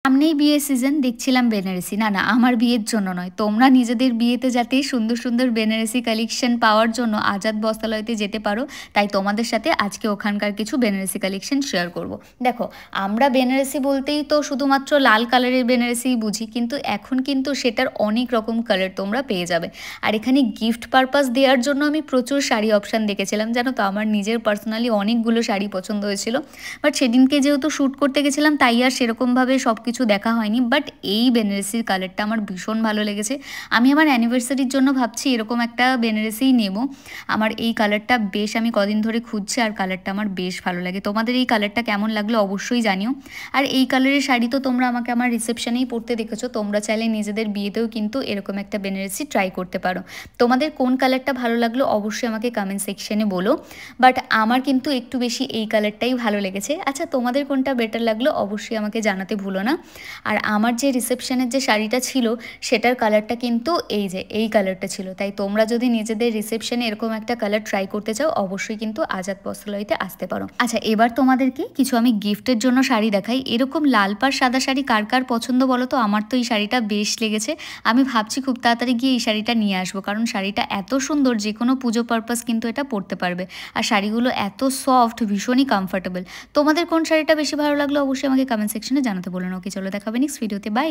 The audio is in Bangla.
সামনেই বিয়ের সিজন, দেখছিলাম বেনারসি। না, না, আমার বিয়ের জন্য নয়। তোমরা নিজেদের বিয়েতে যাতে সুন্দর, সুন্দর বেনারসি কালেকশন পাওয়ার জন্য আজাদ বস্ত্রালয়তে যেতে পারো, তাই তোমাদের সাথে আজকে ওখানকার কিছু বেনারসি কালেকশন শেয়ার করব। দেখো, আমরা বেনারসি বলতেই তো শুধুমাত্র লাল কালারের বেনারসিই বুঝি, কিন্তু এখন কিন্তু সেটার অনেক রকম কালার তোমরা পেয়ে যাবে। আর এখানে গিফট পারপাস দেওয়ার জন্য আমি প্রচুর শাড়ি অপশান দেখেছিলাম, জানো তো। আমার নিজের পার্সোনালি অনেকগুলো শাড়ি পছন্দ হয়েছিল, বাট সেদিনকে যেহেতু শ্যুট করতে গেছিলাম তাই আর সেরকমভাবে সব কিছু দেখা হয়নি। বাট এই বেনারসির কালারটা আমার ভীষণ ভালো লেগেছে। আমি আমার অ্যানিভার্সারির জন্য ভাবছি এরকম একটা বেনারসিই নেব। আমার এই কালারটা বেশ, আমি কদিন ধরে খুঁজছি, আর কালারটা আমার বেশ ভালো লাগে। তোমাদের এই কালারটা কেমন লাগলো অবশ্যই জানিও। আর এই কালারের শাড়ি তো তোমরা আমাকে আমার রিসেপশনেই পরতে দেখেছো। তোমরা চাইলে নিজেদের বিয়েতেও কিন্তু এরকম একটা বেনারসি ট্রাই করতে পারো। তোমাদের কোন কালারটা ভালো লাগলো অবশ্যই আমাকে কমেন্ট সেকশনে বলো। বাট আমার কিন্তু একটু বেশি এই কালারটাই ভালো লেগেছে। আচ্ছা, তোমাদের কোনটা বেটার লাগলো অবশ্যই আমাকে জানাতে ভুলো না। আর আমার যে রিসেপশনের যে শাড়িটা ছিল সেটার কালারটা কিন্তু এই কালারটা ছিল। তাই তোমরা যদি নিজেদের রিসেপশনে এরকম একটা কালার ট্রাই করতে চাও অবশ্যই কিন্তু আজাদ বস্ত্রালয়তে আসতে পারো। আচ্ছা, এবার তোমাদেরকে কিছু আমি গিফটের জন্য শাড়ি দেখাই। এরকম লাল পাড় সাদা শাড়ি কার কার পছন্দ বলো তো? আমার তো এই শাড়িটা বেশ লেগেছে। আমি ভাবছি খুব তাড়াতাড়ি গিয়ে এই শাড়িটা নিয়ে আসবো, কারণ শাড়িটা এত সুন্দর, যে কোনো পুজো পারপাস কিন্তু এটা পরতে পারবে। আর শাড়িগুলো এত সফট, ভীষণই কমফোর্টেবল। তোমাদের কোন শাড়িটা বেশি ভালো লাগলো অবশ্যই আমাকে কমেন্ট সেকশনে জানাতে বলো না। ওকে, চলো দেখাবে নেক্সট ভিডিওতে। বাই।